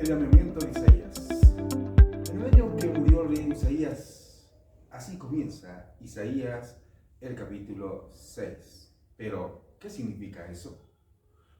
El llamamiento de Isaías. En el año que murió el rey Isaías, así comienza Isaías el capítulo 6. Pero, ¿qué significa eso?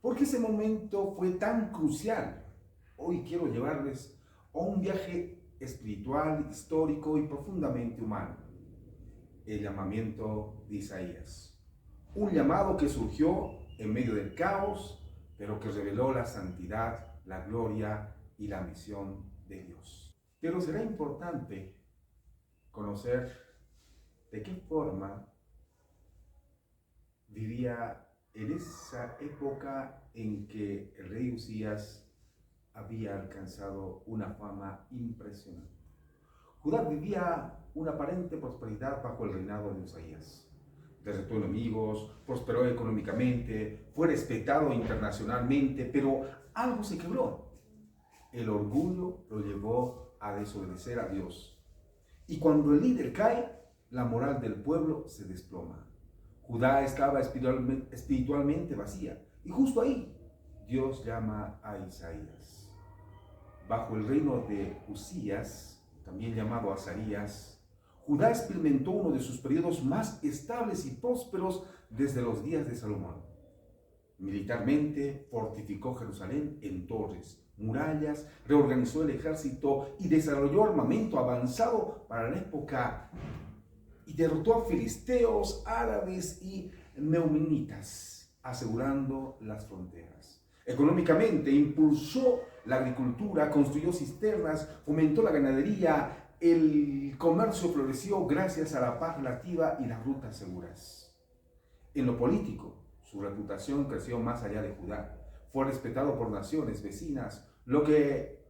¿Por qué ese momento fue tan crucial? Hoy quiero llevarles a un viaje espiritual, histórico y profundamente humano. El llamamiento de Isaías. Un llamado que surgió en medio del caos, pero que reveló la santidad, la gloria y la misión de Dios. Pero será importante conocer de qué forma vivía en esa época en que el rey Usías había alcanzado una fama impresionante. Judá vivía una aparente prosperidad bajo el reinado de Usaías. Derrotó enemigos, prosperó económicamente, fue respetado internacionalmente, pero algo se quebró. El orgullo lo llevó a desobedecer a Dios. Y cuando el líder cae, la moral del pueblo se desploma. Judá estaba espiritualmente vacía. Y justo ahí, Dios llama a Isaías. Bajo el reino de Usías, también llamado Azarías, Judá experimentó uno de sus periodos más estables y prósperos desde los días de Salomón. Militarmente fortificó Jerusalén en torres, murallas, reorganizó el ejército y desarrolló armamento avanzado para la época y derrotó a filisteos, árabes y meumenitas, asegurando las fronteras. Económicamente impulsó la agricultura, construyó cisternas, fomentó la ganadería. El comercio floreció gracias a la paz relativa y las rutas seguras. En lo político, su reputación creció más allá de Judá. Fue respetado por naciones vecinas, lo que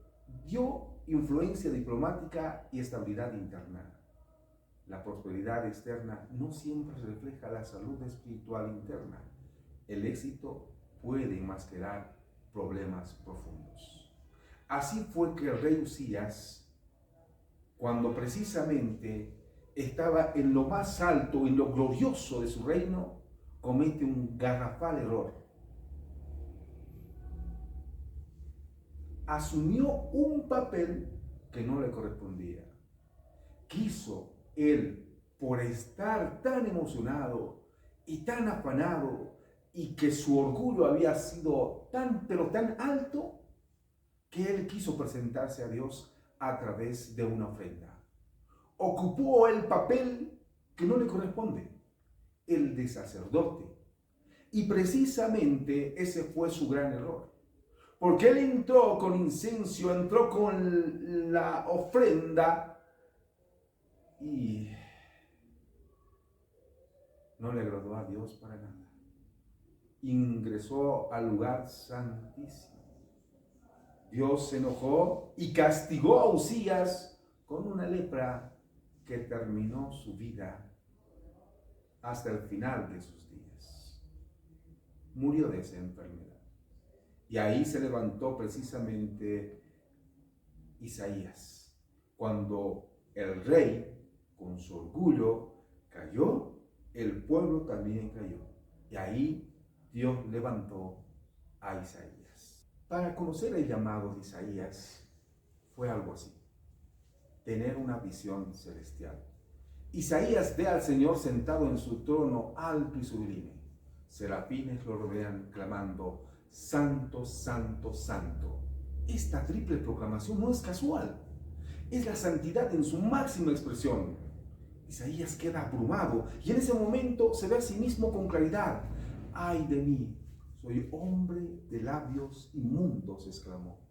dio influencia diplomática y estabilidad interna. La prosperidad externa no siempre refleja la salud espiritual interna. El éxito puede enmascarar problemas profundos. Así fue que el rey Usías, cuando precisamente estaba en lo más alto, en lo glorioso de su reino, comete un garrafal error. Asumió un papel que no le correspondía. Quiso él, por estar tan emocionado y tan afanado, y que su orgullo había sido tan, pero tan alto, que él quiso presentarse a Dios a través de una ofrenda. Ocupó el papel que no le corresponde, el de sacerdote. Y precisamente ese fue su gran error. Porque él entró con incienso, entró con la ofrenda y no le agradó a Dios para nada. Ingresó al lugar santísimo. Dios se enojó y castigó a Usías con una lepra que terminó su vida hasta el final de sus días. Murió de esa enfermedad. Y ahí se levantó precisamente Isaías. Cuando el rey, con su orgullo, cayó, el pueblo también cayó. Y ahí Dios levantó a Isaías. Para conocer el llamado de Isaías fue algo así: tener una visión celestial. Isaías ve al Señor sentado en su trono alto y sublime. Serafines lo rodean clamando: Santo, Santo, Santo. Esta triple proclamación no es casual, es la santidad en su máxima expresión. Isaías queda abrumado y en ese momento se ve a sí mismo con claridad. ¡Ay de mí! Soy hombre de labios inmundos, exclamó.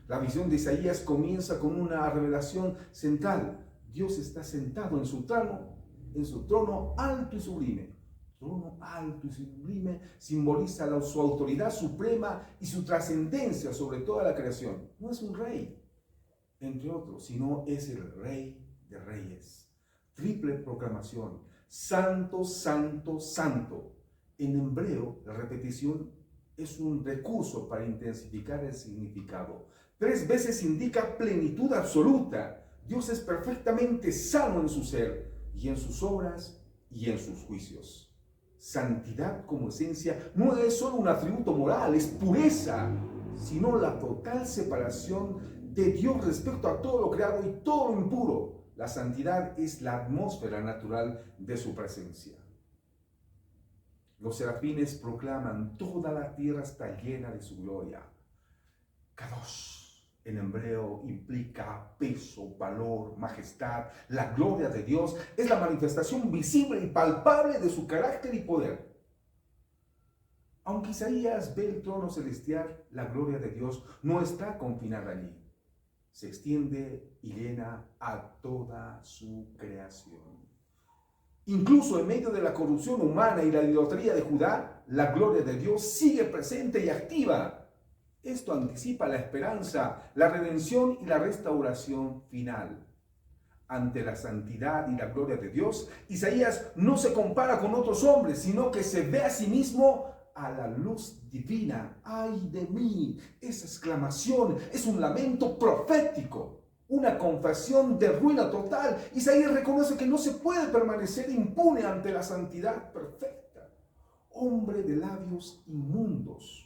La visión de Isaías comienza con una revelación central. Dios está sentado en su trono alto y sublime. Trono alto y sublime simboliza su autoridad suprema y su trascendencia sobre toda la creación. No es un rey, entre otros, sino es el Rey de Reyes. Triple proclamación: Santo, Santo, Santo. En hebreo, la repetición es un recurso para intensificar el significado. 3 veces indica plenitud absoluta. Dios es perfectamente sano en su ser y en sus obras y en sus juicios. Santidad como esencia no es solo un atributo moral, es pureza. sino la total separación de Dios respecto a todo lo creado y todo lo impuro. La santidad es la atmósfera natural de su presencia. Los serafines proclaman: toda la tierra está llena de su gloria. Kadosh en hebreo implica peso, valor, majestad. La gloria de Dios es la manifestación visible y palpable de su carácter y poder. Aunque Isaías ve el trono celestial, la gloria de Dios no está confinada allí. Se extiende y llena a toda su creación. Incluso en medio de la corrupción humana y la idolatría de Judá, la gloria de Dios sigue presente y activa. Esto anticipa la esperanza, la redención y la restauración final. Ante la santidad y la gloria de Dios, Isaías no se compara con otros hombres, sino que se ve a sí mismo a la luz divina. ¡Ay de mí! Esa exclamación es un lamento profético, una confesión de ruina total. Isaías reconoce que no se puede permanecer impune ante la santidad perfecta. Hombre de labios inmundos.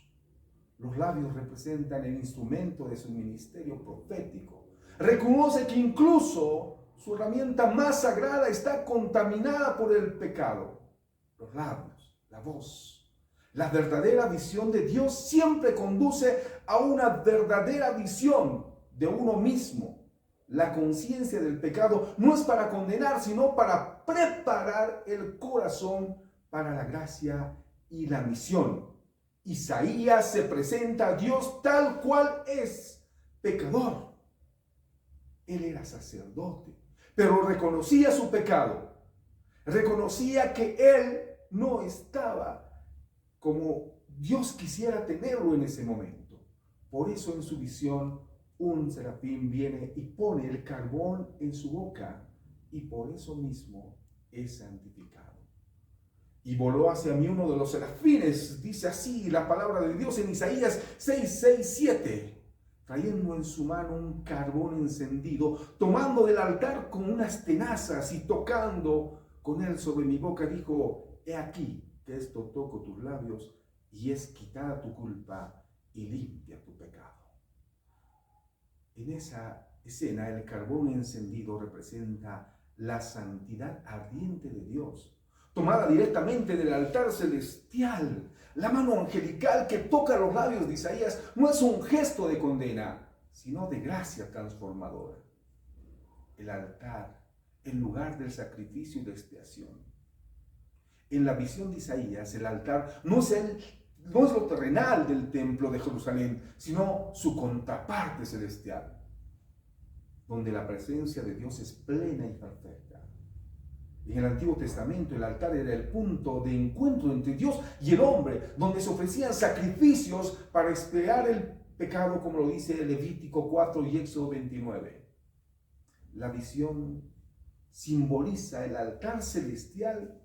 Los labios representan el instrumento de su ministerio profético. Reconoce que incluso su herramienta más sagrada está contaminada por el pecado. Los labios, la voz. La verdadera visión de Dios siempre conduce a una verdadera visión de uno mismo. La conciencia del pecado no es para condenar, sino para preparar el corazón para la gracia y la misión. Isaías se presenta a Dios tal cual es, pecador. Él era sacerdote, pero reconocía su pecado. Reconocía que él no estaba como Dios quisiera tenerlo en ese momento. Por eso en su visión un serafín viene y pone el carbón en su boca, y por eso mismo es santificado. Y voló hacia mí uno de los serafines, dice así la palabra de Dios en Isaías 6:7, trayendo en su mano un carbón encendido, tomando del altar con unas tenazas y tocando con él sobre mi boca, dijo: he aquí que esto toco tus labios y es quitada tu culpa y limpia tu pecado. En esa escena el carbón encendido representa la santidad ardiente de Dios, tomada directamente del altar celestial. La mano angelical que toca los labios de Isaías no es un gesto de condena, sino de gracia transformadora. El altar, en lugar del sacrificio de expiación. En la visión de Isaías, el altar no es lo terrenal del templo de Jerusalén, sino su contraparte celestial, donde la presencia de Dios es plena y perfecta. En el Antiguo Testamento el altar era el punto de encuentro entre Dios y el hombre, donde se ofrecían sacrificios para expiar el pecado, como lo dice Levítico 4 y Éxodo 29. La visión simboliza el altar celestial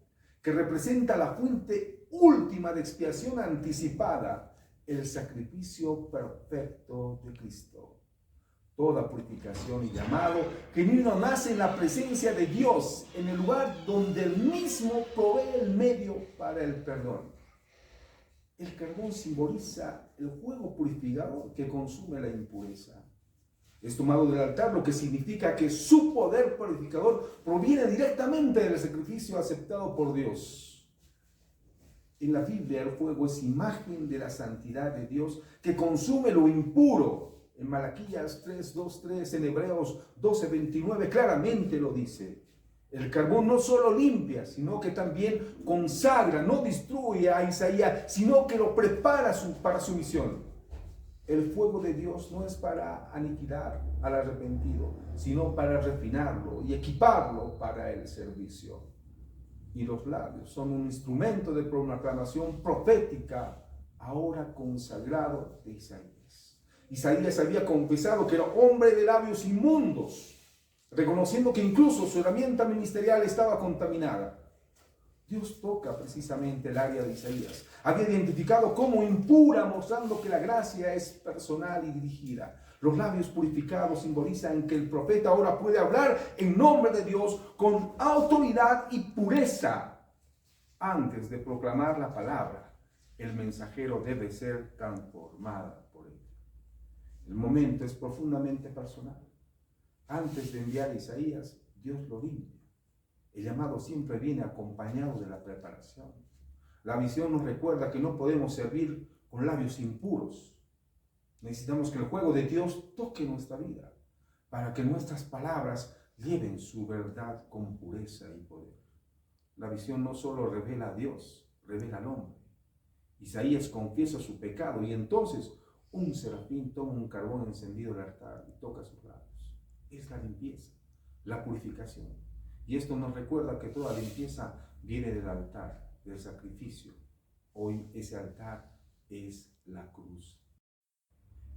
que representa la fuente última de expiación anticipada, el sacrificio perfecto de Cristo. Toda purificación y llamado genuino nace en la presencia de Dios, en el lugar donde Él mismo provee el medio para el perdón. El carbón simboliza el fuego purificador que consume la impureza. Es tomado del altar, lo que significa que su poder purificador proviene directamente del sacrificio aceptado por Dios. En la Biblia el fuego es imagen de la santidad de Dios que consume lo impuro. En Malaquías 3:2-3, en Hebreos 12:29 claramente lo dice. El carbón no solo limpia, sino que también consagra, no destruye a Isaías, sino que lo prepara para su misión. El fuego de Dios no es para aniquilar al arrepentido, sino para refinarlo y equiparlo para el servicio. Y los labios son un instrumento de proclamación profética, ahora consagrado de Isaías. Isaías había confesado que era hombre de labios inmundos, reconociendo que incluso su herramienta ministerial estaba contaminada. Dios toca precisamente el área de Isaías. Había identificado como impura, mostrando que la gracia es personal y dirigida. Los labios purificados simbolizan que el profeta ahora puede hablar en nombre de Dios con autoridad y pureza. Antes de proclamar la palabra, el mensajero debe ser transformado por ella. El momento es profundamente personal. Antes de enviar a Isaías, Dios lo limpia. El llamado siempre viene acompañado de la preparación. La visión nos recuerda que no podemos servir con labios impuros. Necesitamos que el fuego de Dios toque nuestra vida para que nuestras palabras lleven su verdad con pureza y poder. La visión no solo revela a Dios, revela al hombre. Isaías confiesa su pecado y entonces un serafín toma un carbón encendido del altar y toca sus labios. Es la limpieza, la purificación. Y esto nos recuerda que toda limpieza viene del altar, del sacrificio. Hoy ese altar es la cruz.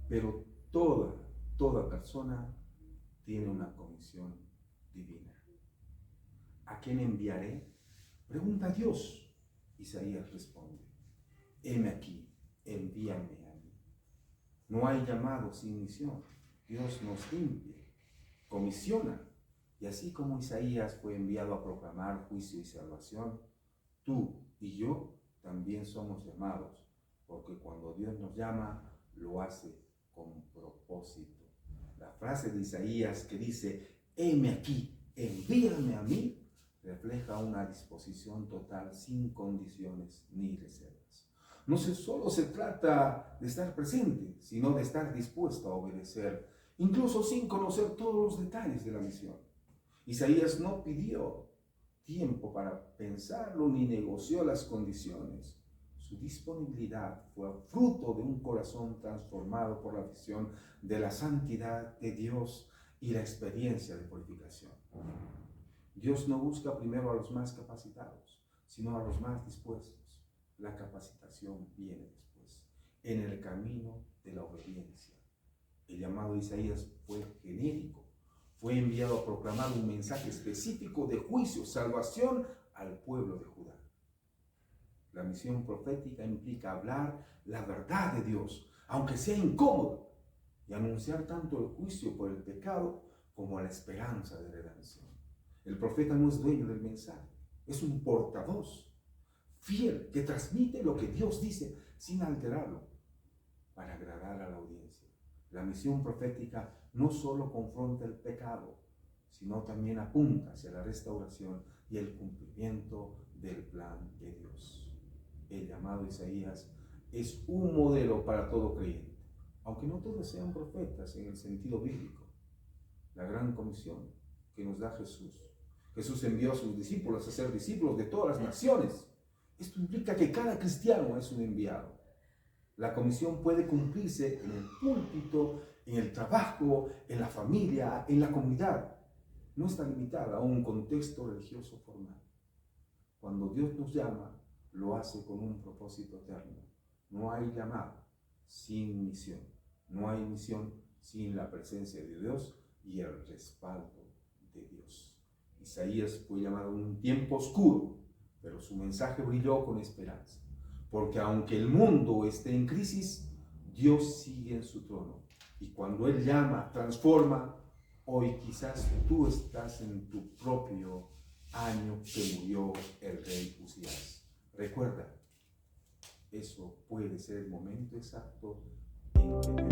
Pero toda persona tiene una comisión divina. ¿A quién enviaré? Pregunta a Dios. Isaías responde: heme aquí, envíame a mí. No hay llamado sin misión. Dios nos limpia, comisiona. Y así como Isaías fue enviado a proclamar juicio y salvación, tú y yo también somos llamados, porque cuando Dios nos llama, lo hace con propósito. La frase de Isaías que dice: heme aquí, envíame a mí, refleja una disposición total, sin condiciones ni reservas. No solo se trata de estar presente, sino de estar dispuesto a obedecer, incluso sin conocer todos los detalles de la misión. Isaías no pidió tiempo para pensarlo ni negoció las condiciones. Su disponibilidad fue fruto de un corazón transformado por la visión de la santidad de Dios y la experiencia de purificación. Dios no busca primero a los más capacitados, sino a los más dispuestos. La capacitación viene después, en el camino de la obediencia. El llamado de Isaías fue genérico. Fue enviado a proclamar un mensaje específico de juicio, salvación al pueblo de Judá. La misión profética implica hablar la verdad de Dios, aunque sea incómodo, y anunciar tanto el juicio por el pecado como la esperanza de redención. El profeta no es dueño del mensaje, es un portavoz fiel que transmite lo que Dios dice sin alterarlo para agradar a la audiencia. La misión profética no solo confronta el pecado, sino también apunta hacia la restauración y el cumplimiento del plan de Dios. El llamado de Isaías es un modelo para todo creyente, aunque no todos sean profetas en el sentido bíblico. La gran comisión que nos da Jesús. Jesús envió a sus discípulos a ser discípulos de todas las naciones. Esto implica que cada cristiano es un enviado. La comisión puede cumplirse en el púlpito, en el trabajo, en la familia, en la comunidad. No está limitada a un contexto religioso formal. Cuando Dios nos llama, lo hace con un propósito eterno. No hay llamado sin misión. No hay misión sin la presencia de Dios y el respaldo de Dios. Isaías fue llamado en un tiempo oscuro, pero su mensaje brilló con esperanza. Porque aunque el mundo esté en crisis, Dios sigue en su trono. Y cuando Él llama, transforma. Hoy quizás tú estás en tu propio año que murió el rey Usías. Recuerda, eso puede ser el momento exacto en que